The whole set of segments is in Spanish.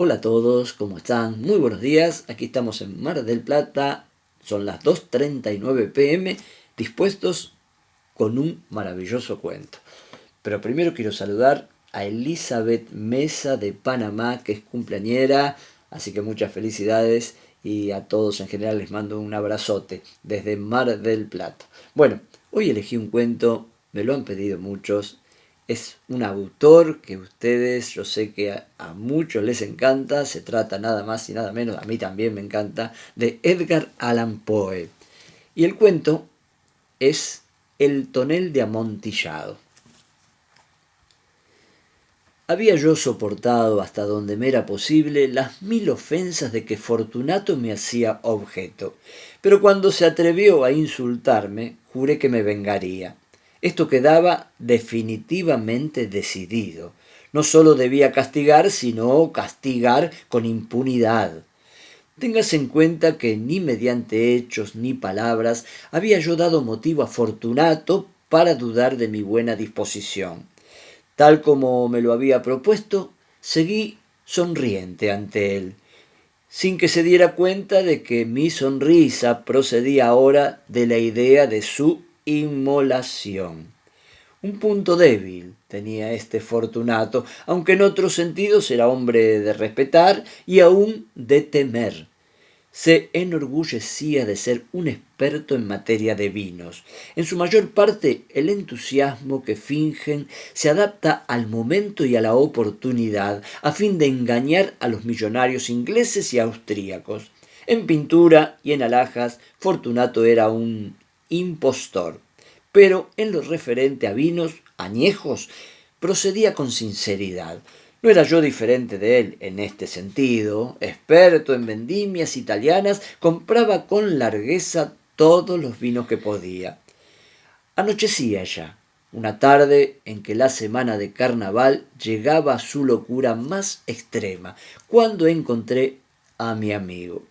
Hola a todos, ¿cómo están? Muy buenos días, aquí estamos en Mar del Plata, son las 2:39 pm, dispuestos con un maravilloso cuento. Pero primero quiero saludar a Elizabeth Mesa de Panamá, que es cumpleañera, así que muchas felicidades y a todos en general les mando un abrazote desde Mar del Plata. Bueno, hoy elegí un cuento, me lo han pedido muchos. Es un autor que ustedes, yo sé que a muchos les encanta, se trata nada más y nada menos, a mí también me encanta, de Edgar Allan Poe. Y el cuento es El tonel de Amontillado. Había yo soportado hasta donde me era posible las 1000 ofensas de que Fortunato me hacía objeto, pero cuando se atrevió a insultarme, juré que me vengaría. Esto quedaba definitivamente decidido. No sólo debía castigar, sino castigar con impunidad. Téngase en cuenta que ni mediante hechos ni palabras había yo dado motivo a Fortunato para dudar de mi buena disposición. Tal como me lo había propuesto, seguí sonriente ante él, sin que se diera cuenta de que mi sonrisa procedía ahora de la idea de su inmolación. Un punto débil tenía este Fortunato, aunque en otros sentidos era hombre de respetar y aun de temer. Se enorgullecía de ser un experto en materia de vinos. En su mayor parte, el entusiasmo que fingen se adapta al momento y a la oportunidad, a fin de engañar a los millonarios ingleses y austríacos. En pintura y en alhajas, Fortunato era un impostor, pero en lo referente a vinos añejos, procedía con sinceridad. No era yo diferente de él en este sentido. Experto en vendimias italianas, compraba con largueza todos los vinos que podía. Anochecía ya, una tarde en que la semana de carnaval llegaba a su locura más extrema, cuando encontré a mi amigo.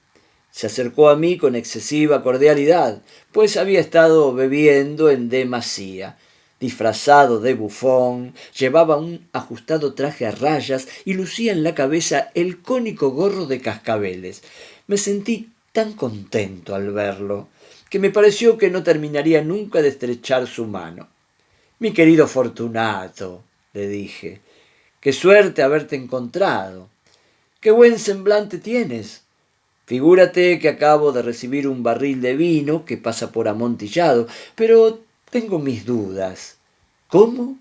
Se acercó a mí con excesiva cordialidad, pues había estado bebiendo en demasía. Disfrazado de bufón, llevaba un ajustado traje a rayas y lucía en la cabeza el cónico gorro de cascabeles. Me sentí tan contento al verlo, que me pareció que no terminaría nunca de estrechar su mano. Mi querido Fortunato, le dije, qué suerte haberte encontrado. Qué buen semblante tienes. Figúrate que acabo de recibir un barril de vino que pasa por amontillado, pero tengo mis dudas. ¿Cómo?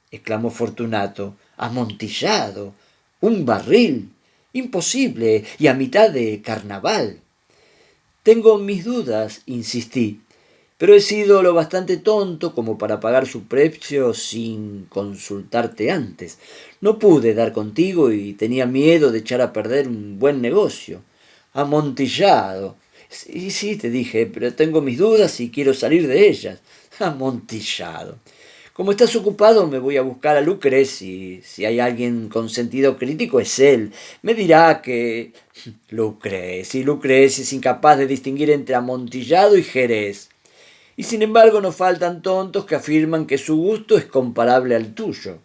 Exclamó Fortunato. Amontillado. Un barril. Imposible. Y a mitad de carnaval. Tengo mis dudas, insistí, pero he sido lo bastante tonto como para pagar su precio sin consultarte antes. No pude dar contigo y tenía miedo de echar a perder un buen negocio. Amontillado. Sí, sí, te dije, pero tengo mis dudas y quiero salir de ellas. Amontillado. Como estás ocupado, me voy a buscar a Lucreci. Si hay alguien con sentido crítico, es él. Me dirá que Lucreci es incapaz de distinguir entre amontillado y Jerez. Y sin embargo no faltan tontos que afirman que su gusto es comparable al tuyo.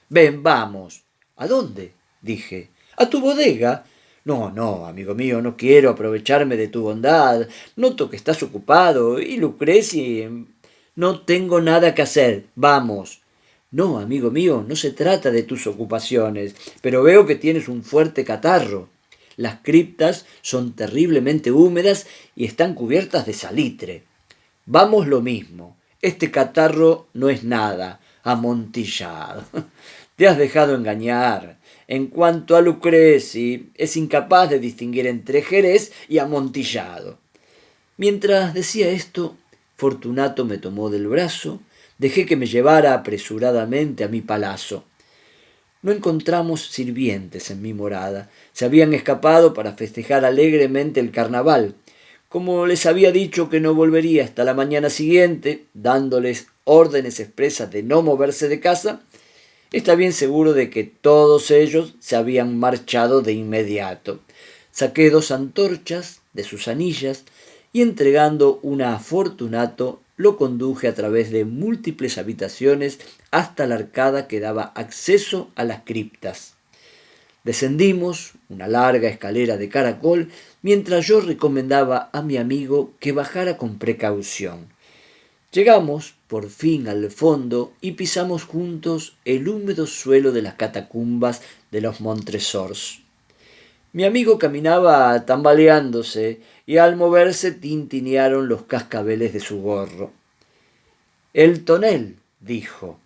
Ven, vamos. ¿A dónde? Dije. ¿A tu bodega? No, no, amigo mío, no quiero aprovecharme de tu bondad. Noto que estás ocupado y Lucreci... No tengo nada que hacer. Vamos. No, amigo mío, no se trata de tus ocupaciones, pero veo que tienes un fuerte catarro. Las criptas son terriblemente húmedas y están cubiertas de salitre. Vamos lo mismo. Este catarro no es nada. Amontillado. Te has dejado engañar. En cuanto a Lucreci, es incapaz de distinguir entre Jerez y amontillado. Mientras decía esto, Fortunato me tomó del brazo, dejé que me llevara apresuradamente a mi palacio. No encontramos sirvientes en mi morada. Se habían escapado para festejar alegremente el carnaval. Como les había dicho que no volvería hasta la mañana siguiente, dándoles órdenes expresas de no moverse de casa, está bien seguro de que todos ellos se habían marchado de inmediato. Saqué 2 antorchas de sus anillas y entregando una a Fortunato lo conduje a través de múltiples habitaciones hasta la arcada que daba acceso a las criptas. Descendimos una larga escalera de caracol mientras yo recomendaba a mi amigo que bajara con precaución. Llegamos por fin al fondo y pisamos juntos el húmedo suelo de las catacumbas de los Montresors. Mi amigo caminaba tambaleándose y al moverse tintinearon los cascabeles de su gorro. El tonel, dijo.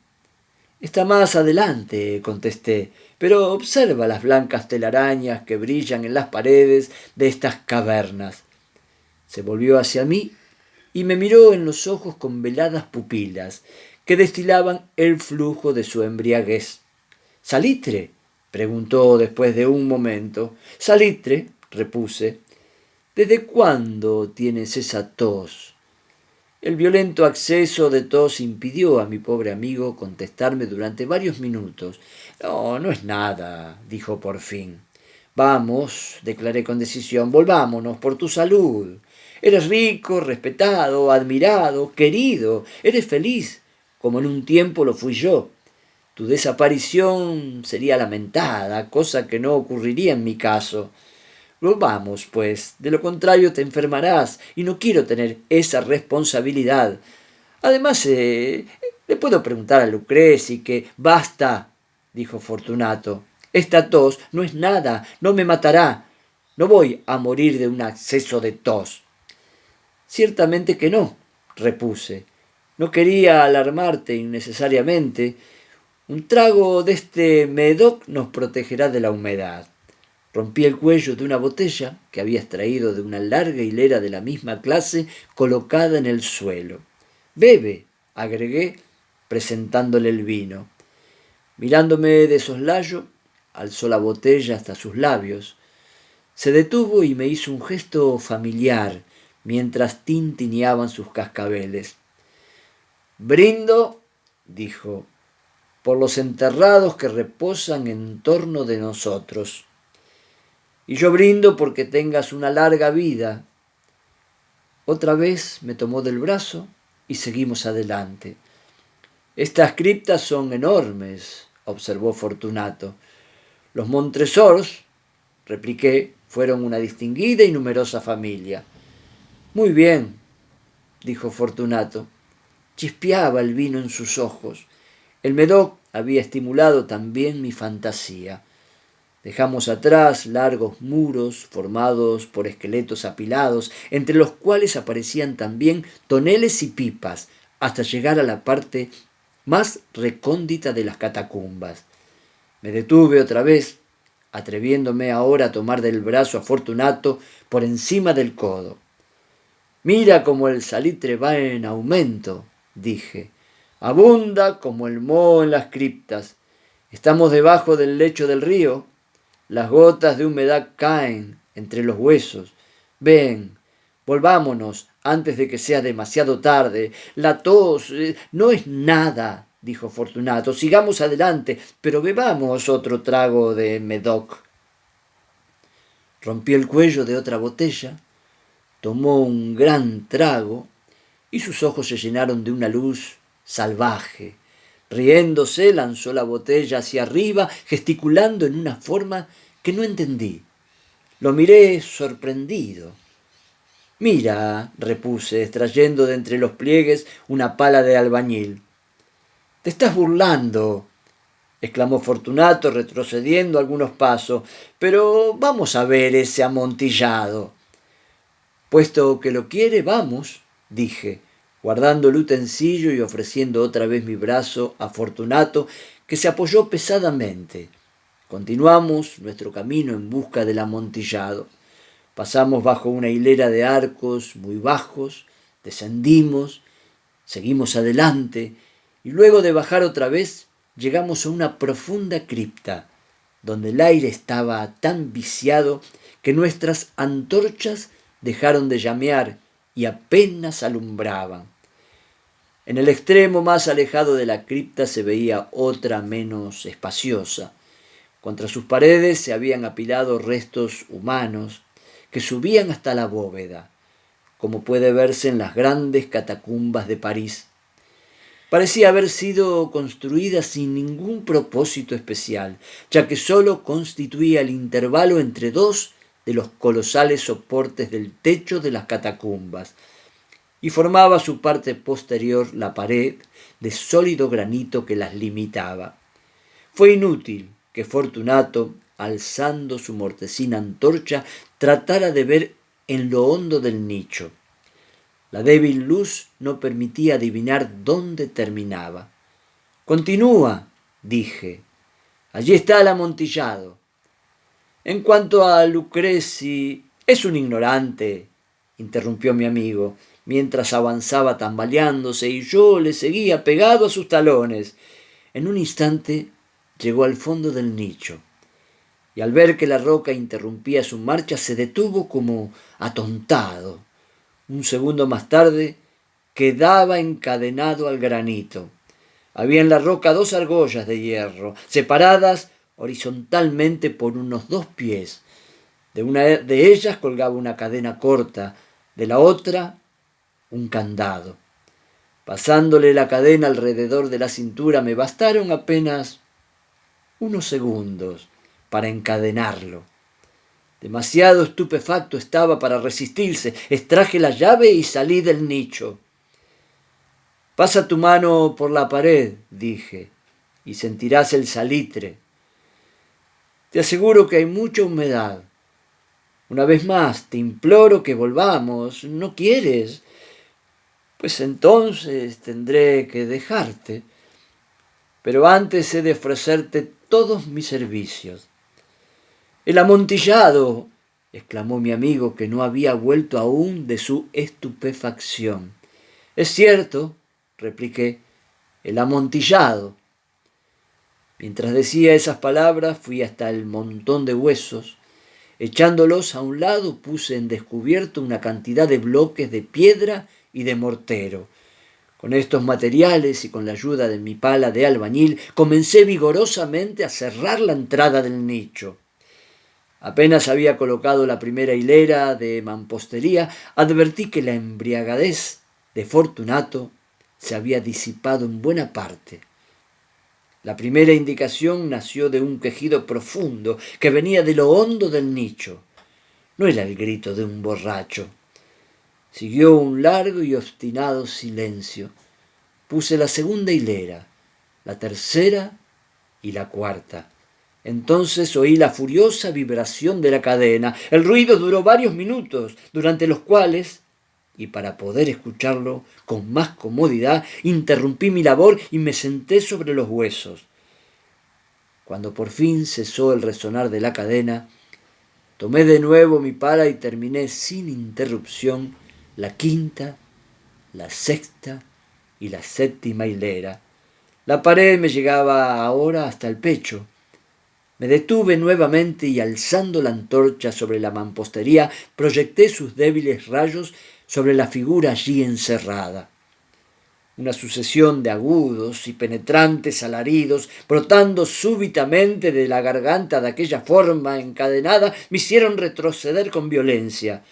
Está más adelante, contesté, pero observa las blancas telarañas que brillan en las paredes de estas cavernas. Se volvió hacia mí y me miró en los ojos con veladas pupilas que destilaban el flujo de su embriaguez. ¿Salitre? Preguntó después de un momento. Salitre, repuse. ¿Desde cuándo tienes esa tos? El violento acceso de tos impidió a mi pobre amigo contestarme durante varios minutos. No, no es nada, dijo por fin. Vamos, declaré con decisión, volvámonos por tu salud. Eres rico, respetado, admirado, querido, eres feliz, como en un tiempo lo fui yo. Tu desaparición sería lamentada, cosa que no ocurriría en mi caso. Volvamos, pues, de lo contrario te enfermarás y no quiero tener esa responsabilidad. Además, le puedo preguntar a Lucreci que basta, dijo Fortunato. Esta tos no es nada, no me matará. No voy a morir de un acceso de tos. Ciertamente que no, repuse. No quería alarmarte innecesariamente. Un trago de este Medoc nos protegerá de la humedad. Rompí el cuello de una botella que había extraído de una larga hilera de la misma clase colocada en el suelo. Bebe, agregué, presentándole el vino. Mirándome de soslayo, alzó la botella hasta sus labios. Se detuvo y me hizo un gesto familiar mientras tintineaban sus cascabeles. Brindo, dijo, por los enterrados que reposan en torno de nosotros. Y yo brindo porque tengas una larga vida. Otra vez me tomó del brazo y seguimos adelante. Estas criptas son enormes, observó Fortunato. Los Montresors, repliqué, fueron una distinguida y numerosa familia. Muy bien, dijo Fortunato. Chispeaba el vino en sus ojos. El Medoc había estimulado también mi fantasía. Dejamos atrás largos muros formados por esqueletos apilados, entre los cuales aparecían también toneles y pipas, hasta llegar a la parte más recóndita de las catacumbas. Me detuve otra vez, atreviéndome ahora a tomar del brazo a Fortunato por encima del codo. Mira cómo el salitre va en aumento, dije. Abunda como el moho en las criptas. Estamos debajo del lecho del río. Las gotas de humedad caen entre los huesos. Ven, volvámonos antes de que sea demasiado tarde. La tos no es nada, dijo Fortunato. Sigamos adelante, pero bebamos otro trago de Medoc. Rompió el cuello de otra botella, tomó un gran trago y sus ojos se llenaron de una luz salvaje. Riéndose, lanzó la botella hacia arriba, gesticulando en una forma que no entendí. Lo miré sorprendido. Mira, repuse, extrayendo de entre los pliegues una pala de albañil. Te estás burlando, exclamó Fortunato, retrocediendo algunos pasos. Pero vamos a ver ese amontillado. Puesto que lo quiere, vamos, dije, guardando el utensilio y ofreciendo otra vez mi brazo a Fortunato, que se apoyó pesadamente. Continuamos nuestro camino en busca del amontillado. Pasamos bajo una hilera de arcos muy bajos, descendimos, seguimos adelante, y luego de bajar otra vez, llegamos a una profunda cripta, donde el aire estaba tan viciado que nuestras antorchas dejaron de llamear y apenas alumbraban. En el extremo más alejado de la cripta se veía otra menos espaciosa. Contra sus paredes se habían apilado restos humanos que subían hasta la bóveda, como puede verse en las grandes catacumbas de París. Parecía haber sido construida sin ningún propósito especial, ya que sólo constituía el intervalo entre dos de los colosales soportes del techo de las catacumbas, y formaba su parte posterior la pared de sólido granito que las limitaba. Fue inútil que Fortunato, alzando su mortecina antorcha, tratara de ver en lo hondo del nicho. La débil luz no permitía adivinar dónde terminaba. «Continúa», dije. «Allí está el amontillado». «En cuanto a Lucreci, es un ignorante», interrumpió mi amigo, mientras avanzaba tambaleándose y yo le seguía pegado a sus talones. En un instante llegó al fondo del nicho, y al ver que la roca interrumpía su marcha se detuvo como atontado. Un segundo más tarde quedaba encadenado al granito. Había en la roca dos argollas de hierro, separadas horizontalmente por unos 2 pies. De una de ellas colgaba una cadena corta, de la otra un candado. Pasándole la cadena alrededor de la cintura me bastaron apenas unos segundos para encadenarlo. Demasiado estupefacto estaba para resistirse. Extraje la llave y salí del nicho. «Pasa tu mano por la pared», dije, «y sentirás el salitre. Te aseguro que hay mucha humedad. Una vez más, te imploro que volvamos. ¿No quieres? Pues entonces tendré que dejarte. Pero antes he de ofrecerte todos mis servicios». «El amontillado», exclamó mi amigo, que no había vuelto aún de su estupefacción. «Es cierto», repliqué, «el amontillado». Mientras decía esas palabras fui hasta el montón de huesos. Echándolos a un lado puse en descubierto una cantidad de bloques de piedra y de mortero. Con estos materiales y con la ayuda de mi pala de albañil comencé vigorosamente a cerrar la entrada del nicho. Apenas había colocado la primera hilera de mampostería, advertí que la embriagadez de Fortunato se había disipado en buena parte. La primera indicación nació de un quejido profundo que venía de lo hondo del nicho. No era el grito de un borracho. Siguió un largo y obstinado silencio. Puse la segunda hilera, la tercera y la cuarta. Entonces oí la furiosa vibración de la cadena. El ruido duró varios minutos, durante los cuales, y para poder escucharlo con más comodidad, interrumpí mi labor y me senté sobre los huesos. Cuando por fin cesó el resonar de la cadena, tomé de nuevo mi pala y terminé sin interrupción la quinta, la sexta y la séptima hilera. La pared me llegaba ahora hasta el pecho. Me detuve nuevamente y alzando la antorcha sobre la mampostería, proyecté sus débiles rayos sobre la figura allí encerrada. Una sucesión de agudos y penetrantes alaridos, brotando súbitamente de la garganta de aquella forma encadenada, me hicieron retroceder con violencia.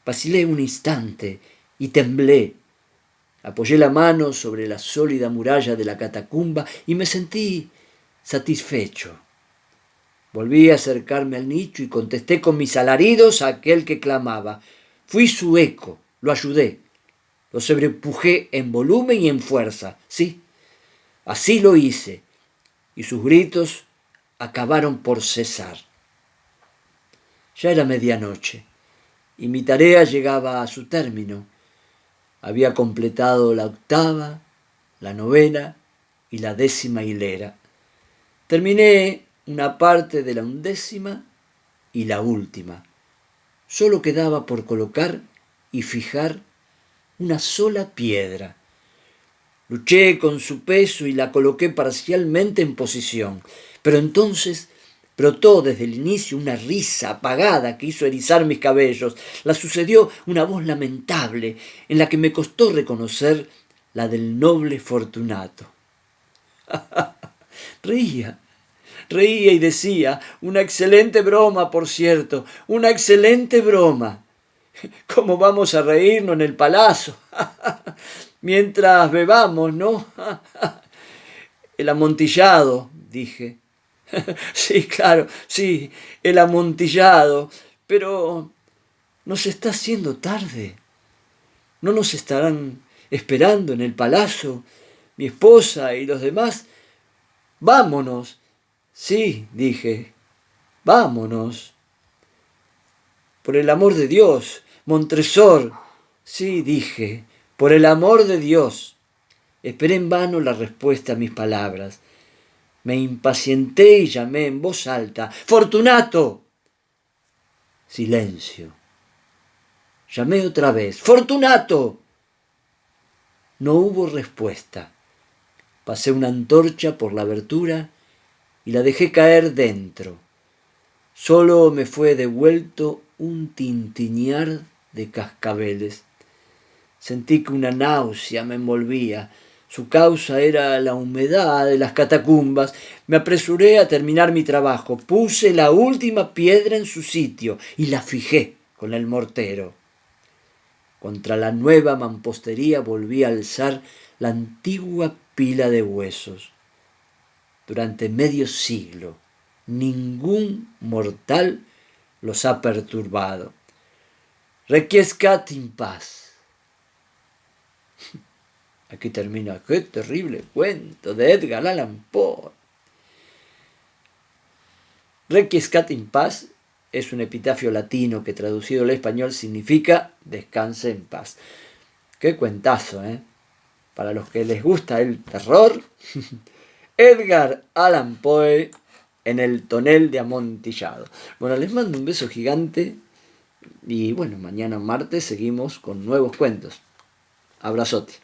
Vacilé un instante y temblé. Apoyé la mano sobre la sólida muralla de la catacumba y me sentí satisfecho. Volví a acercarme al nicho y contesté con mis alaridos a aquel que clamaba. Fui su eco, lo ayudé, lo sobrepujé en volumen y en fuerza. Sí, así lo hice, y sus gritos acabaron por cesar. Ya era medianoche, y mi tarea llegaba a su término. Había completado la octava, la novena y la 10ª hilera. Terminé una parte de la 11ª y la última. Solo quedaba por colocar y fijar una sola piedra. Luché con su peso y la coloqué parcialmente en posición, pero entonces brotó desde el inicio una risa apagada que hizo erizar mis cabellos. La sucedió una voz lamentable, en la que me costó reconocer la del noble Fortunato. Reía y decía: «Una excelente broma, por cierto, una excelente broma». «¿Cómo vamos a reírnos en el palacio?». mientras bebamos, ¿no? El amontillado, dije. Sí, claro, sí, el amontillado. Pero nos está haciendo tarde. ¿No nos estarán esperando en el palacio mi esposa y los demás? Vámonos. Sí, dije, vámonos. Por el amor de Dios, Montresor. Sí, dije, por el amor de Dios. Esperé en vano la respuesta a mis palabras. Me impacienté y llamé en voz alta: ¡Fortunato! Silencio. Llamé otra vez: ¡Fortunato! No hubo respuesta. Pasé una antorcha por la abertura y la dejé caer dentro. Solo me fue devuelto un tintinear de cascabeles. Sentí que una náusea me envolvía. Su causa era la humedad de las catacumbas. Me apresuré a terminar mi trabajo. Puse la última piedra en su sitio y la fijé con el mortero. Contra la nueva mampostería volví a alzar la antigua pila de huesos. Durante medio siglo ningún mortal los ha perturbado. Requiescat in paz. Aquí termina. ¡Qué terrible cuento de Edgar Allan Poe! Requiescat in paz es un epitafio latino que traducido al español significa descanse en paz. ¡Qué cuentazo, eh! Para los que les gusta el terror, Edgar Allan Poe en el tonel de Amontillado. Bueno, les mando un beso gigante y bueno, mañana martes seguimos con nuevos cuentos. Abrazote.